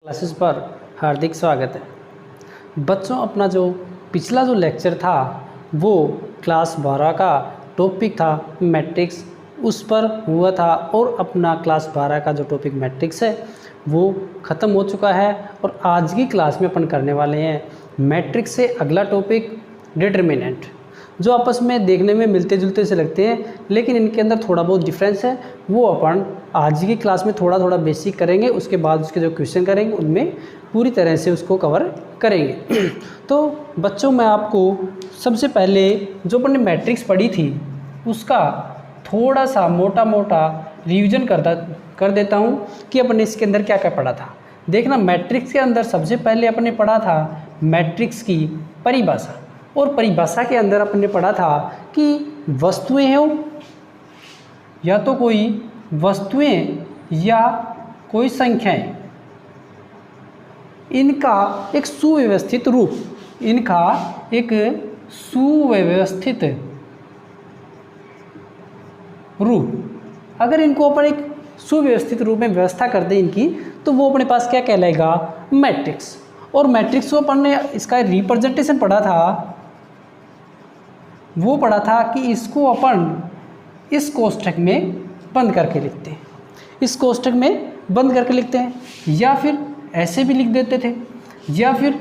Classes पर हार्दिक स्वागत है। बच्चों, अपना जो पिछला जो लेक्चर था वो क्लास 12 का टॉपिक था मैट्रिक्स, उस पर हुआ था और अपना क्लास 12 का जो टॉपिक मैट्रिक्स है वो ख़त्म हो चुका है। और आज की क्लास में अपन करने वाले हैं मैट्रिक्स से अगला टॉपिक डिटर्मिनेंट, जो आपस में देखने में मिलते जुलते से लगते हैं लेकिन इनके अंदर थोड़ा बहुत डिफरेंस है। वो अपन आज की क्लास में थोड़ा थोड़ा बेसिक करेंगे, उसके बाद उसके जो क्वेश्चन करेंगे उनमें पूरी तरह से उसको कवर करेंगे। तो बच्चों, मैं आपको सबसे पहले जो अपन ने मैट्रिक्स पढ़ी थी उसका थोड़ा सा मोटा मोटा रिवीजन कर देता हूँ कि अपन ने इसके अंदर क्या क्या पढ़ा था। देखना, मैट्रिक्स के अंदर सबसे पहले अपन ने पढ़ा था मैट्रिक्स की परिभाषा, और परिभाषा के अंदर अपन ने पढ़ा था कि वस्तुएं हैं या तो कोई वस्तुएं या कोई संख्याएं, इनका एक सुव्यवस्थित रूप, अगर इनको अपन एक सुव्यवस्थित रूप में व्यवस्था कर दें इनकी, तो वो अपने पास क्या कहलाएगा, मैट्रिक्स। और मैट्रिक्स को अपन ने इसका रिप्रेजेंटेशन पढ़ा था, वो पढ़ा था कि इसको अपन इस कोष्ठक में बंद करके लिखते हैं, इस कोष्ठक में बंद करके लिखते हैं, या फिर ऐसे भी लिख देते थे, या फिर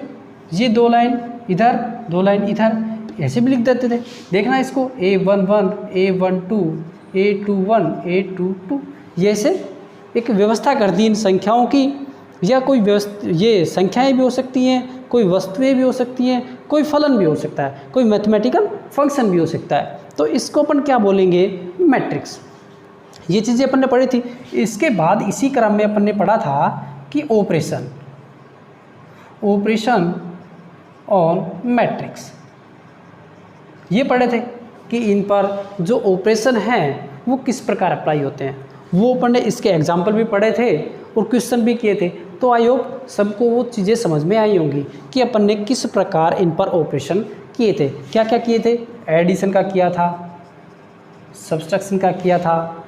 ये दो लाइन इधर दो लाइन इधर ऐसे भी लिख देते थे। देखना, इसको A11 A12 A21 A22 ये ऐसे एक व्यवस्था कर दी इन संख्याओं की, या कोई ये संख्याएं भी हो सकती हैं, कोई वस्तुएं भी हो सकती हैं, कोई फलन भी हो सकता है, कोई मैथमेटिकल फंक्शन भी हो सकता है। तो इसको अपन क्या बोलेंगे, मैट्रिक्स। ये चीज़ें अपन ने पढ़ी थी। इसके बाद इसी क्रम में अपन ने पढ़ा था कि ऑपरेशन ऑन मैट्रिक्स, ये पढ़े थे कि इन पर जो ऑपरेशन हैं वो किस प्रकार अप्लाई होते हैं। वो अपन ने इसके एग्जाम्पल भी पढ़े थे और क्वेश्चन भी किए थे। तो आई होप सबको वो चीज़ें समझ में आई होंगी कि अपन ने किस प्रकार इन पर ऑपरेशन किए थे। क्या क्या किए थे, एडिशन का किया था, सब्सट्रैक्शन का किया था,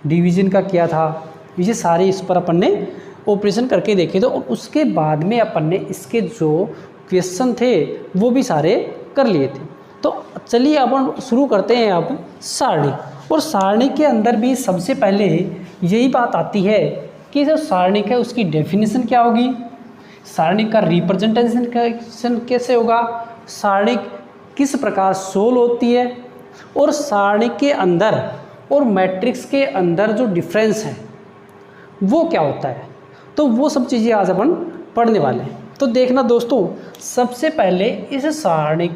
डिवीजन का किया था, ये सारे इस पर अपन ने ऑपरेशन करके देखे थे। और उसके बाद में अपन ने इसके जो क्वेश्चन थे वो भी सारे कर लिए थे। तो चलिए अपन शुरू करते हैं अब सारणी। और सारणी के अंदर भी सबसे पहले यही बात आती है कि जो सारणी है उसकी डेफिनेशन क्या होगी, सारणी का रिप्रेजेंटेशन कैसे होगा, सारणी किस प्रकार सोल्व होती है, और सारणी के अंदर और मैट्रिक्स के अंदर जो डिफरेंस है वो क्या होता है। तो वो सब चीज़ें आज अपन पढ़ने वाले हैं। तो देखना दोस्तों, सबसे पहले इस सारणी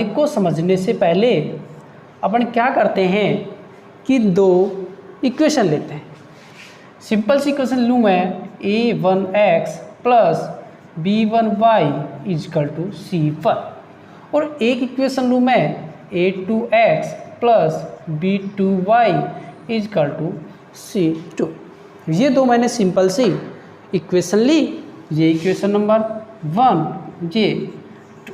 को समझने से पहले अपन क्या करते हैं कि दो इक्वेशन लेते हैं। सिंपल सी इक्वेशन लूँ मैं, A1x plus B1y is equal to C1, और एक इक्वेशन लूँ मैं A2x plus B2y is equal to C2। ये दो मैंने सिंपल सी इक्वेशन ली, ये इक्वेशन नंबर 1, ये 2।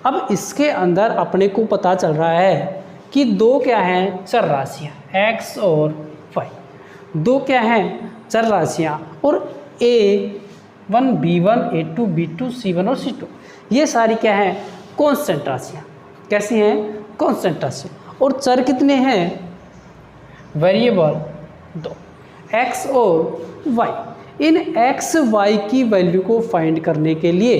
अब इसके अंदर अपने को पता चल रहा है कि दो क्या हैं, चर राशियाँ x और y, दो क्या हैं, चर राशियाँ, और A1 B1 A2 B2 C1 और C2 ये सारी क्या हैं, कांस्टेंट राशियाँ। कैसी हैं, कांस्टेंट राशियाँ। और चर कितने हैं, वेरिएबल दो, x और y। इन x y की वैल्यू को फाइंड करने के लिए,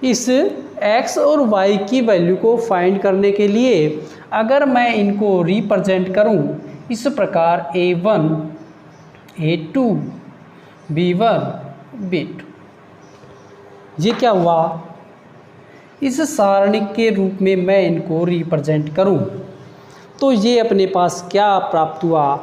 इस x और y की वैल्यू को फाइंड करने के लिए अगर मैं इनको रिप्रेजेंट करूं इस प्रकार A1 A2 B1 B2, ये क्या हुआ, इस सारणी के रूप में मैं इनको रिप्रेजेंट करूं तो ये अपने पास क्या प्राप्त हुआ,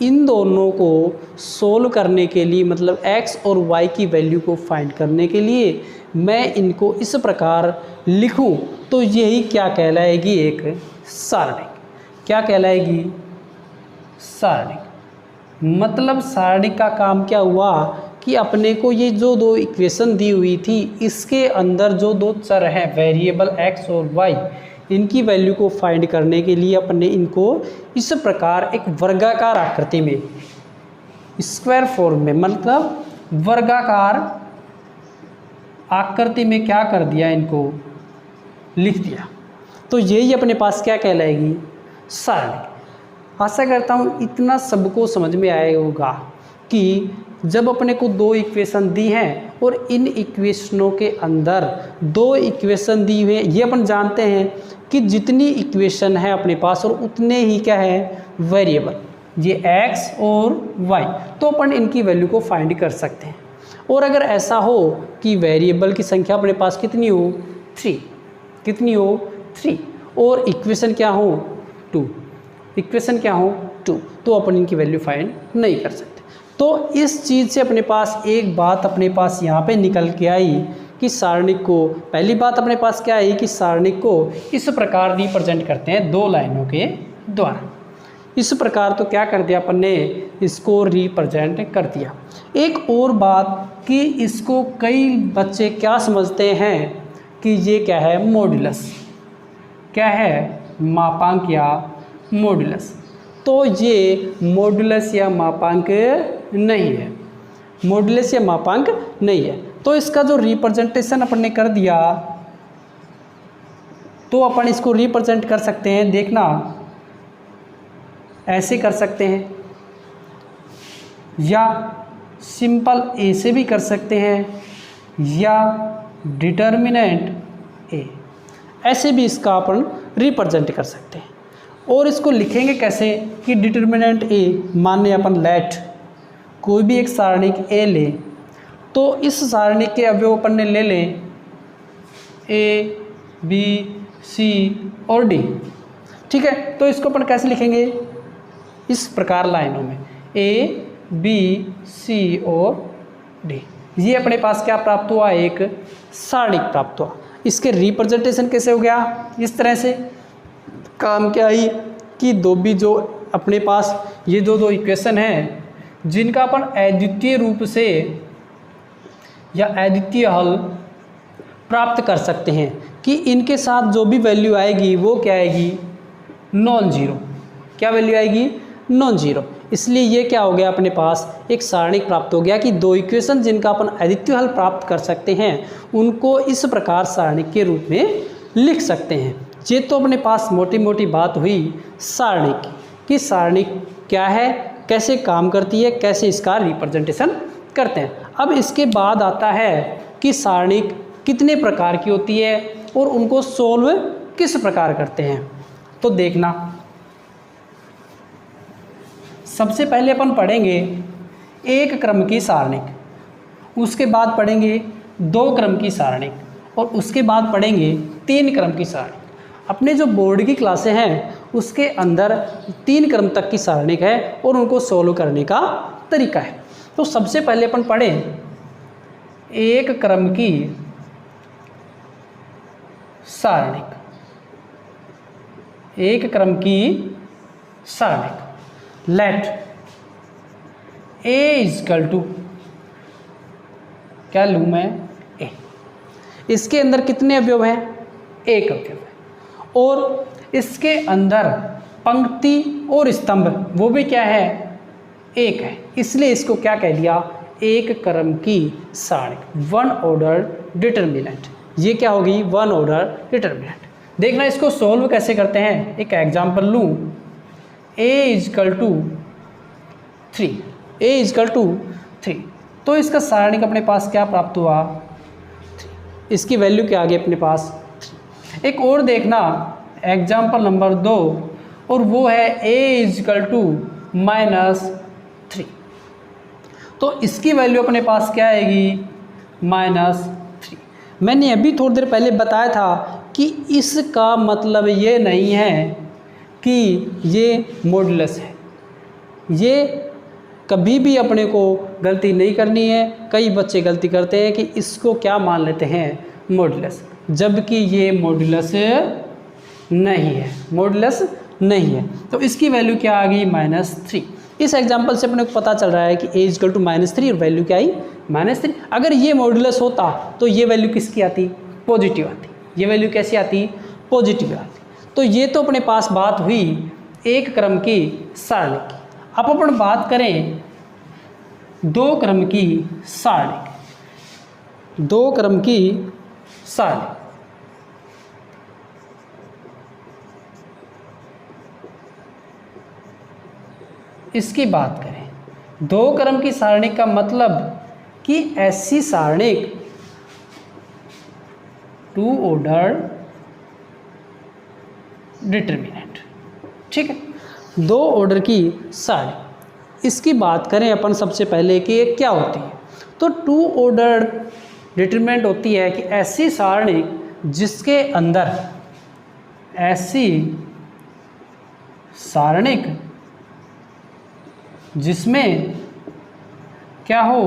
इन दोनों को सोल्व करने के लिए, मतलब x और y की वैल्यू को फाइंड करने के लिए मैं इनको इस प्रकार लिखूं तो यही क्या कहलाएगी, एक सारणी। क्या कहलाएगी, सारणी। मतलब सारणी का काम क्या हुआ कि अपने को ये जो दो इक्वेशन दी हुई थी इसके अंदर जो दो चर हैं वेरिएबल x और y, इनकी वैल्यू को फाइंड करने के लिए अपने इनको इस प्रकार एक वर्गाकार आकृति में स्क्वायर फॉर्म में, मतलब वर्गाकार आकृति में क्या कर दिया, इनको लिख दिया। तो यही अपने पास क्या कहलाएगी, सारणी। आशा करता हूँ इतना सबको समझ में आया होगा कि जब अपने को दो इक्वेशन दी हैं और इन इक्वेशनों के अंदर दो इक्वेशन दी हुई हैं, ये अपन जानते हैं कि जितनी इक्वेशन है अपने पास और उतने ही क्या है वेरिएबल, ये x और y, तो अपन इनकी वैल्यू को फाइंड कर सकते हैं। और अगर ऐसा हो कि वेरिएबल की संख्या अपने पास कितनी हो 3, कितनी हो 3, और इक्वेशन क्या हो 2, इक्वेशन क्या हो 2, तो अपन इनकी वैल्यू फाइंड नहीं कर सकते। तो इस चीज़ से अपने पास एक बात अपने पास यहाँ पे निकल के आई कि सारणिक को, पहली बात अपने पास क्या आई कि सारणिक को इस प्रकार रिप्रेजेंट करते हैं दो लाइनों के द्वारा। इस प्रकार तो क्या कर दिया अपन ने, इसको रिप्रेजेंट कर दिया। एक और बात कि इसको कई बच्चे क्या समझते हैं कि ये क्या है मॉड्यूलस, क्या है मापांक या मॉड्यूलस। तो ये मॉड्यूलस या मापांक नहीं है, मॉड्यूलस या मापांक नहीं है। तो इसका जो रिप्रेजेंटेशन अपन ने कर दिया, तो अपन इसको रिप्रेजेंट कर सकते हैं, देखना ऐसे कर सकते हैं या सिंपल ए से भी कर सकते हैं या डिटर्मिनेंट ए, ऐसे भी इसका अपन रिप्रेजेंट कर सकते हैं। और इसको लिखेंगे कैसे कि डिटर्मिनेंट ए, माने अपन लेट कोई भी एक सारणिक ए ले, तो इस सारणिक के अवयव अपन ने ले लें ए बी सी और डी, ठीक है। तो इसको अपन कैसे लिखेंगे, इस प्रकार लाइनों में ए बी सी और डी, ये अपने पास क्या प्राप्त हुआ, एक सारणिक प्राप्त हुआ। इसके रिप्रेजेंटेशन कैसे हो गया, इस तरह से काम क्या आई कि दो भी जो अपने पास ये दो इक्वेशन हैं जिनका अपन अद्वितीय रूप से या अद्वितीय हल प्राप्त कर सकते हैं कि इनके साथ जो भी वैल्यू आएगी वो क्या आएगी, नॉन जीरो। क्या वैल्यू आएगी, नॉन जीरो। इसलिए ये क्या हो गया, अपने पास एक सारणिक प्राप्त हो गया कि दो इक्वेशन जिनका अपन अद्वितीय हल प्राप्त कर सकते हैं उनको इस प्रकार सारणिक के रूप में लिख सकते हैं। ये तो अपने पास मोटी मोटी बात हुई सारणिक की, सारणिक क्या है, कैसे काम करती है, कैसे इसका रिप्रेजेंटेशन करते हैं। अब इसके बाद आता है कि सारणिक कितने प्रकार की होती है और उनको सोल्व किस प्रकार करते हैं। तो देखना, सबसे पहले अपन पढ़ेंगे एक क्रम की सारणिक, उसके बाद पढ़ेंगे दो क्रम की सारणिक और उसके बाद पढ़ेंगे तीन क्रम की सारणिक। अपने जो बोर्ड की क्लासें हैं उसके अंदर 3 क्रम तक की सारणिक है और उनको सोल्व करने का तरीका है। तो सबसे पहले अपन पढ़ें एक क्रम की सारणिक, एक क्रम की सारणिक। लेट ए इजकल टू, क्या लूँ मैं, ए। इसके अंदर कितने अवयव हैं, एक अवयव है, और इसके अंदर पंक्ति और स्तंभ वो भी क्या है, एक है। इसलिए इसको क्या कह दिया, एक क्रम की सारणिक, वन ऑर्डर डिटर्मिनेंट। ये क्या होगी, वन ऑर्डर डिटर्मिनेंट। देखना इसको सोल्व कैसे करते हैं, एक एग्जांपल लूँ, a equal to 3, a equal to 3। तो इसका सारणिक अपने पास क्या प्राप्त हुआ, 3। इसकी वैल्यू क्या आ गई अपने पास 3। एक और देखना एग्जाम्पल नंबर 2, और वो है a इजकल टू -3। तो इसकी वैल्यू अपने पास क्या आएगी, -3। मैंने अभी थोड़ी देर पहले बताया था कि इसका मतलब ये नहीं है कि ये मॉड्यूलस है। ये कभी भी अपने को गलती नहीं करनी है। कई बच्चे गलती करते हैं कि इसको क्या मान लेते हैं, मॉड्यूलस, जबकि ये मॉड्यूलस नहीं है, मॉड्यूलस नहीं है। तो इसकी वैल्यू क्या आ गई, -3। इस एग्जांपल से अपने को पता चल रहा है कि a इजकल टू -3 और वैल्यू क्या आई, -3। अगर ये मॉड्यूलस होता तो ये वैल्यू किसकी आती, पॉजिटिव आती। ये वैल्यू कैसी आती, पॉजिटिव आती। तो ये तो अपने पास बात हुई एक क्रम की सारणी की। अब अपन बात करें दो क्रम की सारणी, दो क्रम की सारणी। इसकी बात करें, दो क्रम की सारणी का मतलब कि ऐसी सारणी टू ऑर्डर डिटर्मिनेंट, ठीक है, दो ऑर्डर की सारणी। इसकी बात करें अपन सबसे पहले कि ये क्या होती है, तो टू ऑर्डर डिटर्मिनेंट होती है कि ऐसी सारणी जिसके अंदर, ऐसी सारणिक जिसमें क्या हो,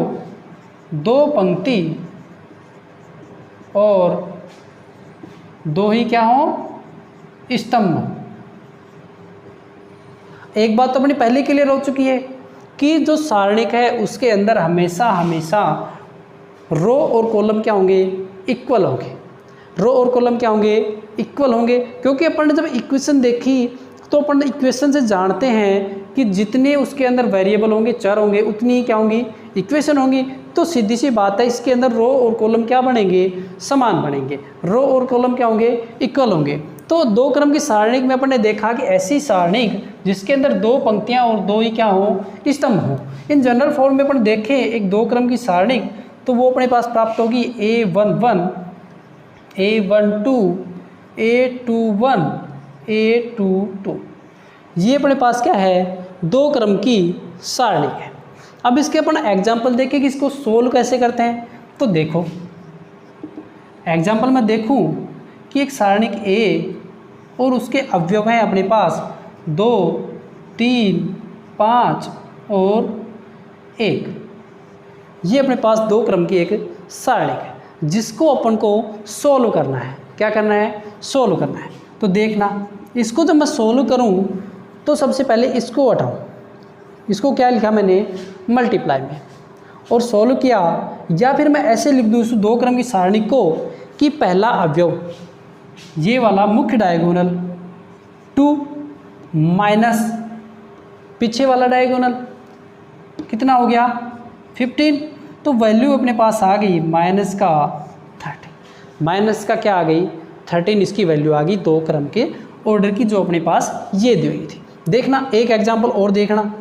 दो पंक्ति और दो ही क्या हो, स्तंभ। एक बात तो अपनी पहले क्लियर हो चुकी है कि जो सारणिक है उसके अंदर हमेशा हमेशा रो और कॉलम क्या होंगे, इक्वल होंगे। रो और कॉलम क्या होंगे, इक्वल होंगे, क्योंकि अपन ने जब इक्वेशन देखी तो अपन इक्वेशन से जानते हैं कि जितने उसके अंदर वेरिएबल होंगे, चर होंगे, उतनी ही क्या होंगी, इक्वेशन होंगी। तो सीधी सी बात है, इसके अंदर रो और कॉलम क्या बनेंगे, समान बनेंगे। रो और कॉलम क्या होंगे, इक्वल होंगे। तो दो क्रम की सारणिक में अपन ने देखा कि ऐसी सारणिक जिसके अंदर दो पंक्तियां और दो ही क्या हो, स्तंभ हो। इन जनरल फॉर्म में अपन देखें एक दो क्रम की सारणिक, तो वो अपने पास प्राप्त होगी A11, A12, A21, A22। ये अपने पास क्या है, दो क्रम की सारणी है। अब इसके अपन एग्जाम्पल देखें कि इसको सोल्व कैसे करते हैं। तो देखो एग्जाम्पल में देखूं कि एक सारणिक ए और उसके अवयव हैं अपने पास 2, 3, 5 और 1। ये अपने पास दो क्रम की एक सारणिक है जिसको अपन को सोल्व करना है। क्या करना है, सोल्व करना है। तो देखना, इसको जब मैं सोल्व करूं तो सबसे पहले इसको हटाऊं। इसको क्या लिखा मैंने, मल्टीप्लाई में, और सोल्व किया। या फिर मैं ऐसे लिख दूं इस दो क्रम की सारणी को कि पहला अवयव ये वाला मुख्य डायगोनल 2 माइनस पीछे वाला डायगोनल कितना हो गया, 15। तो वैल्यू अपने पास आ गई माइनस का 30, माइनस का क्या आ गई, 13 इसकी वैल्यू आ गई दो क्रम के ऑर्डर की जो अपने पास ये दी हुई थी। देखना एक एग्जाम्पल और देखना,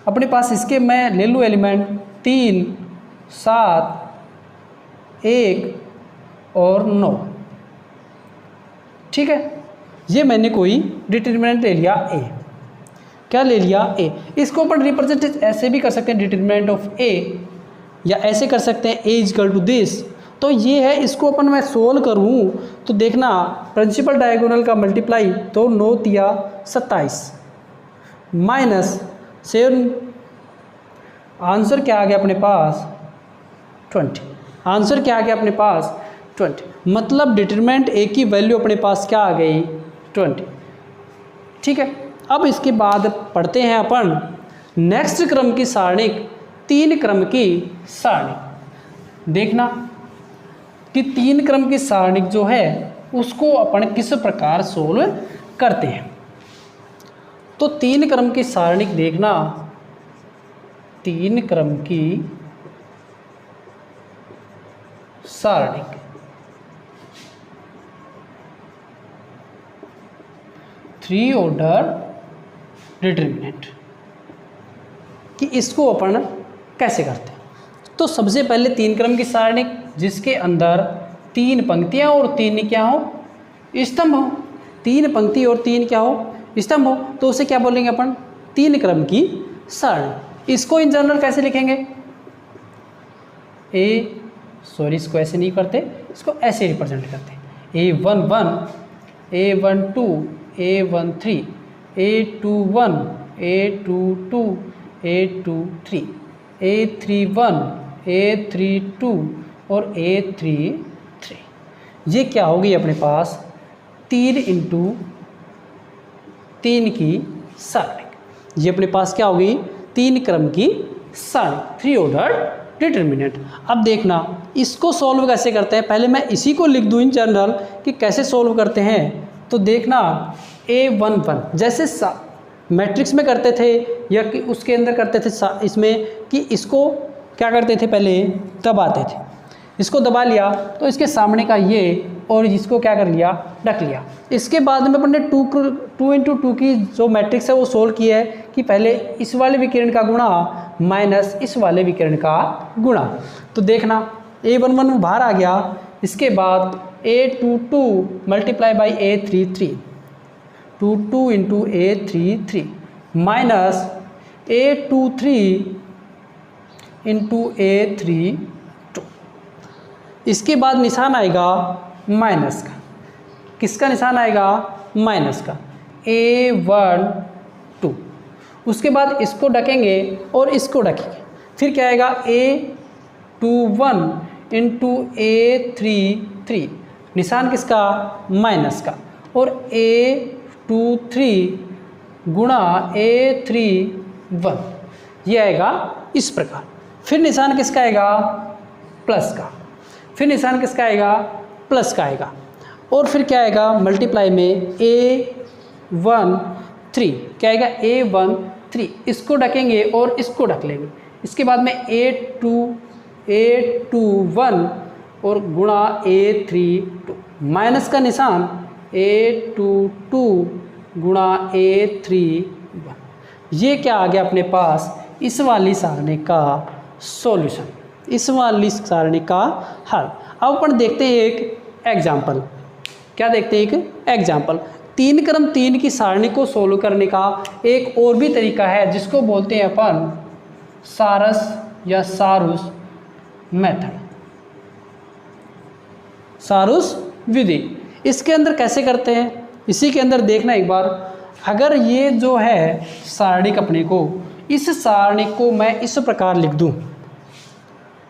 अपने पास इसके मैं ले लूँ एलिमेंट 3, 7, 1 और 9, ठीक है। ये मैंने कोई डिटरमिनेंट ले लिया ए। क्या ले लिया, ए। इसको अपन रिप्रेजेंट ऐसे भी कर सकते हैं, डिटरमिनेंट ऑफ ए, या ऐसे कर सकते हैं ए इक्वल टू दिस। तो ये है, इसको अपन मैं सोल्व करूँ तो देखना प्रिंसिपल डायगोनल का मल्टीप्लाई, तो 9 तिया 27 माइनस 7, आंसर क्या आ गया अपने पास 20। आंसर क्या आ गया अपने पास 20, मतलब डिटरमिनेंट ए की वैल्यू अपने पास क्या आ गई 20, ठीक है। अब इसके बाद पढ़ते हैं अपन नेक्स्ट क्रम की सारणिक, तीन क्रम की सारणिक। देखना कि तीन क्रम की सारणिक जो है उसको अपन किस प्रकार सोल्व करते हैं। तो तीन क्रम की सारणिक देखना, तीन क्रम की सारणिक, थ्री ऑर्डर डिटरमिनेंट, कि इसको अपन कैसे करते हैं। तो सबसे पहले तीन क्रम की सारणिक जिसके अंदर तीन पंक्तियां और तीन क्या हो, स्तंभ हो। तीन पंक्ति और तीन क्या हो, स्तंभ हो, तो उसे क्या बोलेंगे अपन, तीन क्रम की सारणी। इसको इन जनरल कैसे लिखेंगे, इसको ऐसे नहीं करते, इसको ऐसे रिप्रेजेंट करते हैं, A11, A12, A13, A21, A22, A23, A31, A32 और A33। ये क्या होगी अपने पास, 3 इंटू 3 की सारणी। ये अपने पास क्या होगी, तीन क्रम की सारणी, थ्री ऑर्डर डिटरमिनेंट। अब देखना इसको सॉल्व कैसे करते हैं। पहले मैं इसी को लिख दूं इन जनरल कि कैसे सॉल्व करते हैं। तो देखना A11, जैसे मैट्रिक्स में करते थे या कि उसके अंदर करते थे इसमें कि इसको क्या करते थे, पहले दबाते थे, इसको दबा लिया तो इसके सामने का ये और इसको क्या कर लिया, रख लिया। इसके बाद में अपन ने 2 की जो मैट्रिक्स है वो सोल्व किया है कि पहले इस वाले विकिरण का गुणा माइनस इस वाले विकिरण का गुणा। तो देखना A11 बाहर आ गया, इसके बाद A22 multiply by A33, 22 into A33 minus A23 into A32। इसके बाद निशान आएगा माइनस का, किसका निशान आएगा, माइनस का, A12। उसके बाद इसको ढकेंगे और इसको ढकेंगे, फिर क्या आएगा A21 इंटू A33, निशान किसका, माइनस का, और A23 गुणा A31, ये आएगा इस प्रकार। फिर निशान किसका आएगा, प्लस का, फिर निशान किसका आएगा, प्लस का आएगा, और फिर क्या आएगा, मल्टीप्लाई में A13, क्या आएगा, A13, इसको ढकेंगे और इसको ढक लेंगे। इसके बाद में A21 और गुणा A32, माइनस का निशान A22 गुणा A31। ये क्या आ गया अपने पास, इस वाली सारणी का सॉल्यूशन, इस वाली सारणी का हल। अब अपन देखते हैं एक एग्जाम्पल, क्या देखते हैं, एक एग्जाम्पल। 3 क्रम 3 की सारणी को सोल्व करने का एक और भी तरीका है जिसको बोलते हैं अपन सारस या सारुस मेथड, सारुस विधि। इसके अंदर कैसे करते हैं, इसी के अंदर देखना एक बार। अगर ये जो है सारणी अपने को, इस सारणी को मैं इस प्रकार लिख दूं,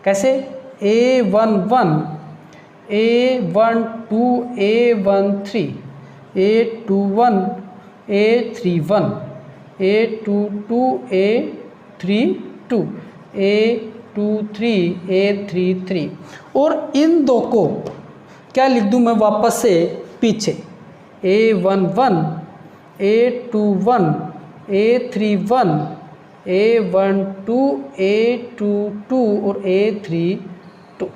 कैसे, A11 A12 A13 A21 A31 A22 A32 A23 A33, और इन दो को क्या लिख दूं मैं वापस से पीछे, A11 A21 A31 A12 A22 और A32,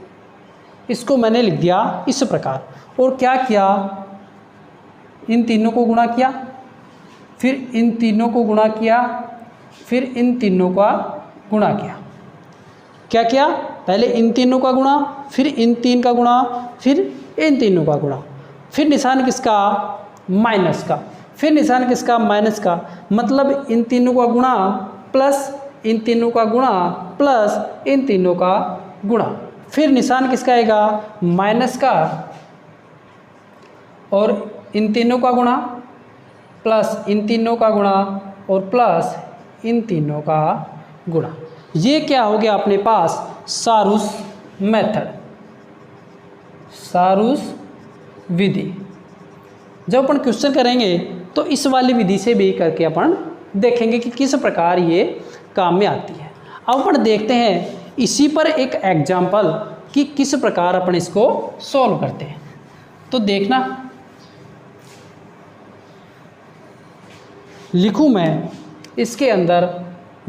इसको मैंने लिख दिया इस प्रकार। और क्या किया, इन तीनों को गुणा किया, फिर इन तीनों को गुणा किया, फिर इन तीनों का गुणा किया। क्या किया, पहले इन तीनों का गुणा, फिर इन तीन का गुणा, फिर इन तीनों का गुणा, फिर निशान किसका, माइनस का, फिर निशान किसका, माइनस का, मतलब इन तीनों का गुणा प्लस इन तीनों का गुणा प्लस इन तीनों का गुणा, फिर निशान किसका आएगा, माइनस का, और इन तीनों का गुणा प्लस इन तीनों का गुणा और प्लस इन तीनों का गुणा। ये क्या हो गया अपने पास, सारुस मेथड, सारुस विधि। जब अपन क्वेश्चन करेंगे तो इस वाली विधि से भी करके अपन देखेंगे कि किस प्रकार ये काम में आती है। अब अपन देखते हैं इसी पर एक एग्जाम्पल कि किस प्रकार अपन इसको सॉल्व करते हैं। तो देखना, लिखूं मैं इसके अंदर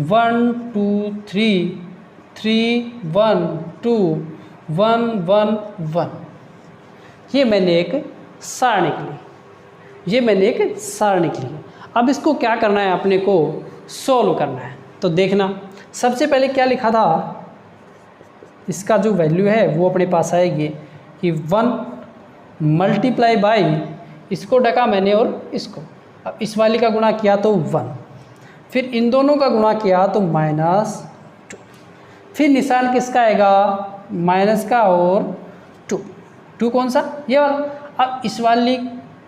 1 2 3 3 1 2 1 1 1, ये मैंने एक सारणी ली, ये मैंने एक सारणी ली। अब इसको क्या करना है, अपने को सॉल्व करना है। तो देखना, सबसे पहले क्या लिखा था, इसका जो वैल्यू है वो अपने पास आएगी कि 1 मल्टीप्लाई बाई, इसको ढका मैंने और इसको, अब इस वाली का गुणा किया तो 1, फिर इन दोनों का गुणा किया तो -2, फिर निशान किसका आएगा, माइनस का और 2 कौन सा, ये वाला। अब इस वाली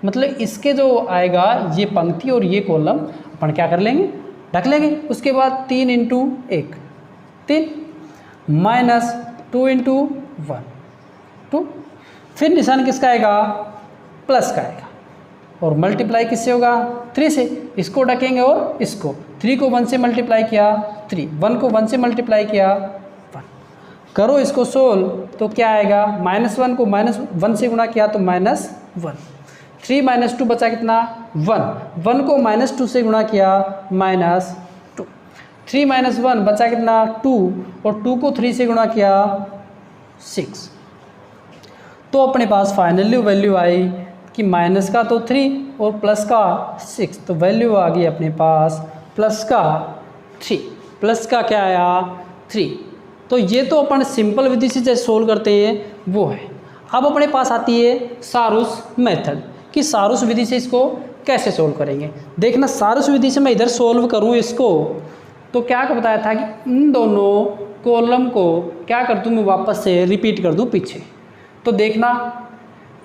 मतलब इसके जो आएगा ये पंक्ति और ये कॉलम अपन क्या कर लेंगे, ढक लेंगे। उसके बाद 3 इंटू 1 3 माइनस 2 इंटू 1 2, फिर निशान किसका आएगा, प्लस का आएगा, और मल्टीप्लाई किससे होगा, 3 से। इसको ढकेंगे और इसको, 3 को 1 से मल्टीप्लाई किया 3, 1 को 1 से मल्टीप्लाई किया 1। करो इसको सोल्व तो क्या आएगा, -1 को -1 से गुणा किया तो -1, 3 - 2 बचा कितना 1 को -2 से गुणा किया -2, 3 - 1 बचा कितना 2, और 2 को 3 से गुणा किया 6। तो अपने पास फाइनली वैल्यू आई कि माइनस का तो 3 और प्लस का 6, तो वैल्यू आ गई अपने पास प्लस का 3, प्लस का क्या आया 3। तो ये तो अपन सिंपल विधि से जैसे सोल्व करते हैं वो है। अब अपने पास आती है सारूस मेथड, कि सारूस विधि से इसको कैसे सोल्व करेंगे। देखना सारूस विधि से मैं इधर सोल्व करूँ इसको, तो क्या बताया था कि इन दोनों कॉलम को क्या कर दूँ मैं वापस से रिपीट कर दूँ पीछे। तो देखना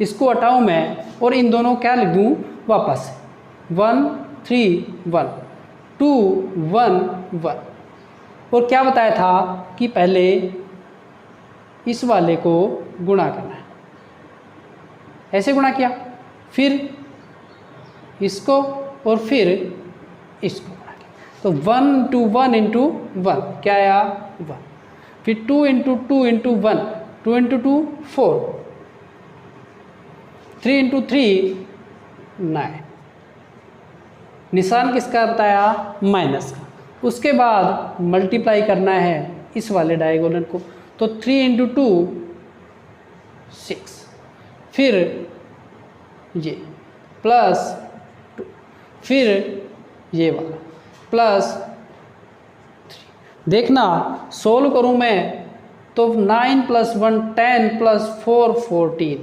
इसको हटाऊँ मैं और इन दोनों क्या लिख दूँ वापस, 1 3 1 2 1 1। और क्या बताया था कि पहले इस वाले को गुणा करना है, ऐसे गुणा किया, फिर इसको और फिर इसको गुणा किया। तो 1 × 1 × 1 क्या आया 1, फिर 2 × 2 × 1, 2 × 2 4, 3 × 3 9। निशान किसका बताया माइनस का। उसके बाद मल्टीप्लाई करना है इस वाले डायगोनल को, तो 3 × 2 6, फिर ये प्लस 2, फिर ये वाला प्लस 3। देखना सोल्व करूँ मैं तो 9 + 1 10 + 4 14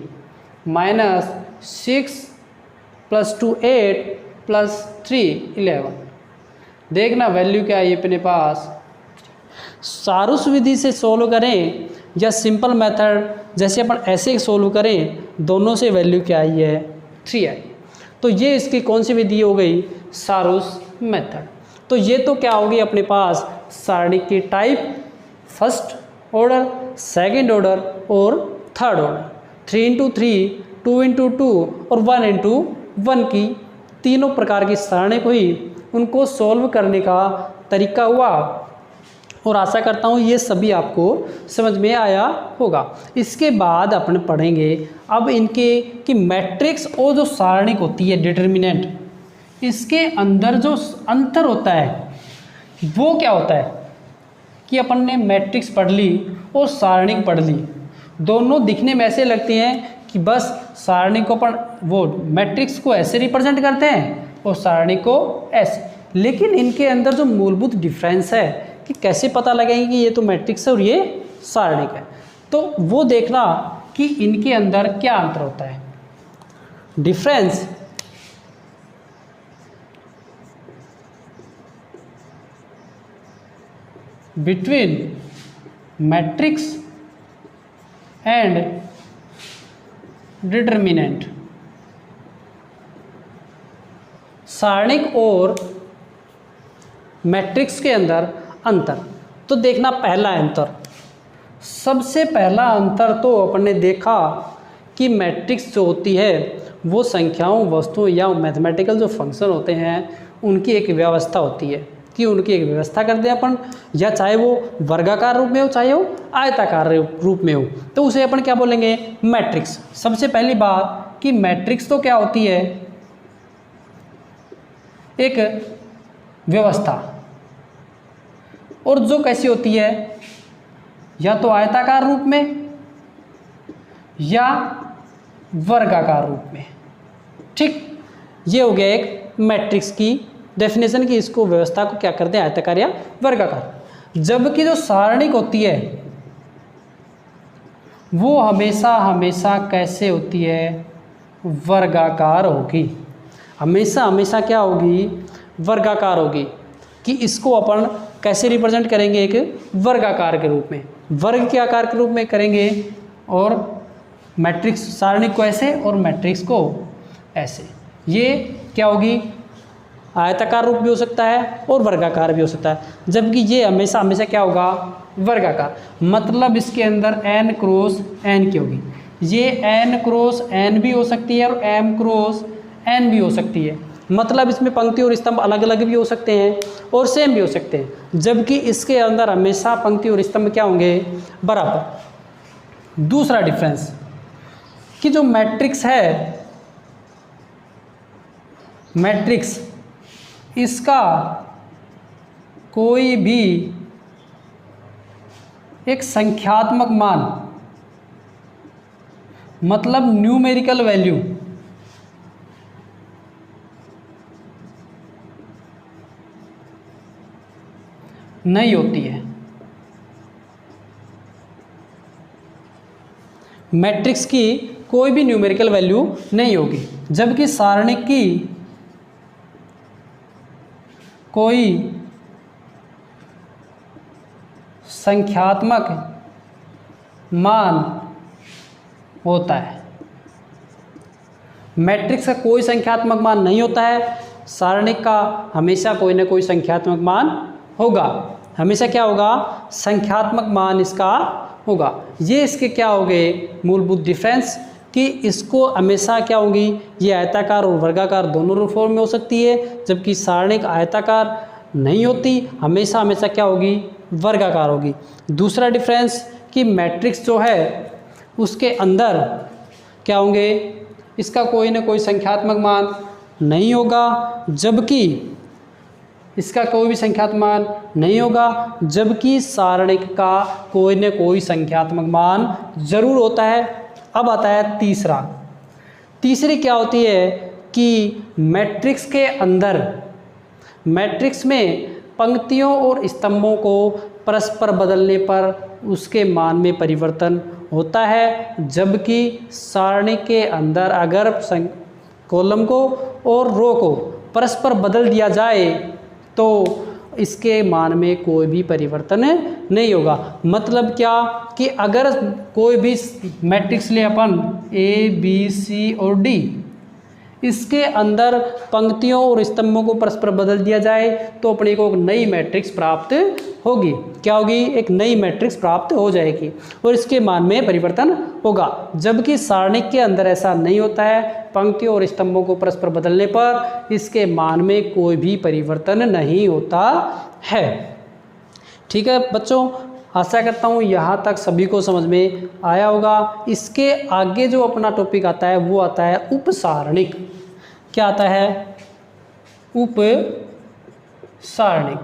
-6 + 2 8 + 3 11। देखना वैल्यू क्या है अपने पास। सारूस विधि से सोल्व करें या सिंपल मेथड जैसे अपन ऐसे सोल्व करें, दोनों से वैल्यू क्या आई है 3 आई। तो ये इसकी कौन सी विधि हो गई सारूस मेथड। तो ये तो क्या होगी अपने पास सारणी की type, first order, second order और थर्ड ऑर्डर, 3 × 3 2 × 2 और 1 × 1 की तीनों प्रकार की सारणी को ही उनको सोल्व करने का तरीका हुआ। और आशा करता हूँ ये सभी आपको समझ में आया होगा। इसके बाद अपन पढ़ेंगे अब इनके कि मैट्रिक्स और जो सारणिक होती है डिटर्मिनेंट, इसके अंदर जो अंतर होता है वो क्या होता है। कि अपन ने मैट्रिक्स पढ़ ली और सारणिक पढ़ ली, दोनों दिखने में ऐसे लगते हैं कि बस सारणिक को अपन वो मैट्रिक्स को ऐसे रिप्रेजेंट करते हैं और सारणिक को ऐसे, लेकिन इनके अंदर जो मूलभूत डिफरेंस है कि कैसे पता लगेगा कि ये तो मैट्रिक्स है और ये सारणिक है, तो वो देखना कि इनके अंदर क्या अंतर होता है। Difference between matrix and determinant, सारणिक और मैट्रिक्स के अंदर अंतर। तो देखना पहला अंतर, सबसे पहला अंतर तो अपन ने देखा कि मैट्रिक्स जो होती है वो संख्याओं, वस्तुओं या मैथमेटिकल जो फंक्शन होते हैं उनकी एक व्यवस्था होती है कि उनकी एक व्यवस्था करते हैं अपन, या चाहे वो वर्गाकार रूप में हो चाहे वो आयताकार रूप में हो, तो उसे अपन क्या बोलेंगे मैट्रिक्स। सबसे पहली बात कि मैट्रिक्स तो क्या होती है एक व्यवस्था, और जो कैसी होती है या तो आयताकार रूप में या वर्गाकार रूप में। ठीक, ये हो गया एक मैट्रिक्स की डेफिनेशन की इसको व्यवस्था को क्या करते हैं आयताकार या वर्गाकार। जबकि जो सारणिक होती है वो हमेशा हमेशा कैसे होती है वर्गाकार होगी, हमेशा हमेशा क्या होगी वर्गाकार होगी। कि इसको अपन कैसे रिप्रेजेंट करेंगे एक वर्गाकार के रूप में, वर्ग के आकार के रूप में करेंगे, और मैट्रिक्स सारणिक को ऐसे और मैट्रिक्स को ऐसे। ये क्या होगी आयताकार रूप भी हो सकता है और वर्गाकार भी हो सकता है, जबकि ये हमेशा हमेशा क्या होगा वर्गाकार। मतलब इसके अंदर n क्रॉस n की होगी, ये n क्रॉस n भी हो सकती है और m क्रॉस n भी हो सकती है। मतलब इसमें पंक्ति और स्तंभ अलग अलग भी हो सकते हैं और सेम भी हो सकते हैं, जबकि इसके अंदर हमेशा पंक्ति और स्तंभ क्या होंगे बराबर। दूसरा डिफरेंस कि जो मैट्रिक्स है मैट्रिक्स इसका कोई भी एक संख्यात्मक मान, मतलब न्यूमेरिकल वैल्यू, नहीं होती है। मैट्रिक्स की कोई भी न्यूमेरिकल वैल्यू नहीं होगी, जबकि सारणिक की कोई संख्यात्मक मान होता है। मैट्रिक्स का कोई संख्यात्मक मान नहीं होता है, सारणिक का हमेशा कोई ना कोई संख्यात्मक मान होगा। हमेशा क्या होगा? संख्यात्मक मान इसका होगा। ये इसके क्या हो गए मूलभूत डिफरेंस, कि इसको हमेशा क्या होगी, ये आयताकार और वर्गाकार दोनों फॉर्म में हो सकती है, जबकि सारणिक आयताकार नहीं होती, हमेशा हमेशा क्या होगी? वर्गाकार होगी। दूसरा डिफरेंस कि मैट्रिक्स जो है उसके अंदर क्या होंगे, इसका कोई ना कोई संख्यात्मक मान नहीं होगा, जबकि इसका कोई भी संख्यात्मक मान नहीं होगा, जबकि सारणिक का कोई न कोई संख्यात्मक मान जरूर होता है। अब आता है तीसरी क्या होती है कि मैट्रिक्स के अंदर, मैट्रिक्स में पंक्तियों और स्तंभों को परस्पर बदलने पर उसके मान में परिवर्तन होता है, जबकि सारणी के अंदर अगर कॉलम को और रो को परस्पर बदल दिया जाए तो इसके मान में कोई भी परिवर्तन नहीं होगा। मतलब क्या कि अगर कोई भी मैट्रिक्स ले अपन ए बी सी और डी, इसके अंदर पंक्तियों और स्तंभों को परस्पर बदल दिया जाए तो अपने को एक नई मैट्रिक्स प्राप्त होगी। क्या होगी? एक नई मैट्रिक्स प्राप्त हो जाएगी और इसके मान में परिवर्तन होगा, जबकि सारणिक के अंदर ऐसा नहीं होता है। पंक्तियों और स्तंभों को परस्पर बदलने पर इसके मान में कोई भी परिवर्तन नहीं होता है। ठीक है बच्चों, आशा करता हूँ यहाँ तक सभी को समझ में आया होगा। इसके आगे जो अपना टॉपिक आता है वो आता है उपसारणिक। क्या आता है? उपसारणिक।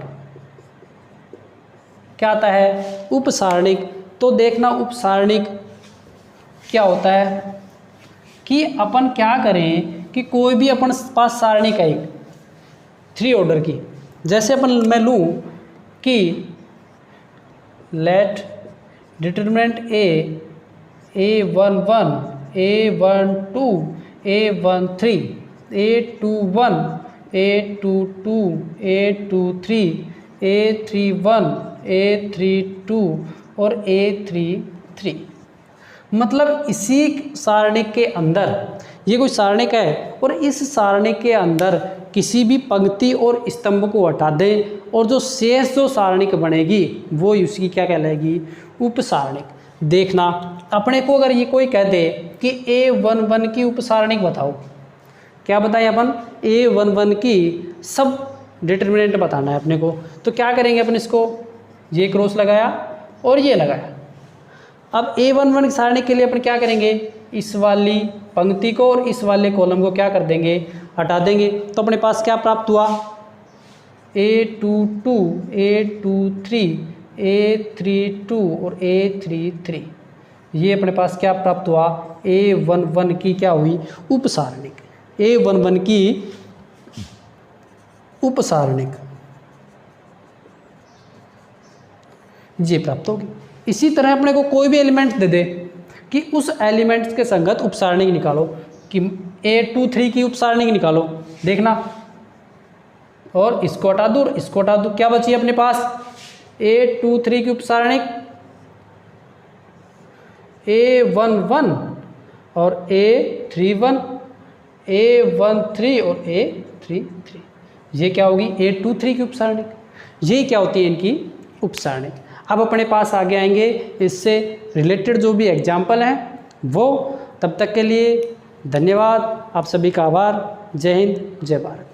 क्या आता है? उपसारणिक। तो देखना उपसारणिक क्या होता है कि अपन क्या करें कि कोई भी अपन पास सारणी का एक 3 ऑर्डर की, जैसे अपन मैं लूँ कि late determinant A11 A12 A13 A21 A22 A23 A31 A32 और A33। मतलब इसी सारणिक के अंदर, ये कोई सारणिक है और इस सारणिक के अंदर किसी भी पंक्ति और स्तंभ को हटा दें और जो शेष जो सारणिक बनेगी वो उसकी क्या कहलाएगी? उपसारणिक। देखना अपने को अगर ये कोई कह दे कि A11 की उपसारणिक बताओ, क्या बताएं अपन? A11 की सब डिटरमिनेंट बताना है अपने को, तो क्या करेंगे अपन? इसको ये क्रॉस लगाया और ये लगाया। अब A11 की सारणी के लिए अपन क्या करेंगे? इस वाली पंक्ति को और इस वाले कॉलम को क्या कर देंगे? हटा देंगे। तो अपने पास क्या प्राप्त हुआ? A22 A23 A32 और A33। ये अपने पास क्या प्राप्त हुआ? A11 की क्या हुई? उपसारणिक। A11 की उपसारणिक ये प्राप्त होगी। इसी तरह अपने को कोई भी एलिमेंट दे दे कि उस एलिमेंट्स के संगत उपसारणिक निकालो, कि A23 की उपसारणिक निकालो। देखना, और इसको हटा दूँ, इसको हटा दूँ, क्या बची अपने पास? A23 की उपसारणिक A11 और A31 A13 और A33। ये क्या होगी? A23 की उपसारणिक। ये क्या होती है इनकी उपसारणिक। अब अपने पास आगे आएंगे इससे रिलेटेड जो भी एग्जाम्पल हैं वो। तब तक के लिए धन्यवाद, आप सभी का आभार। जय हिंद, जय भारत।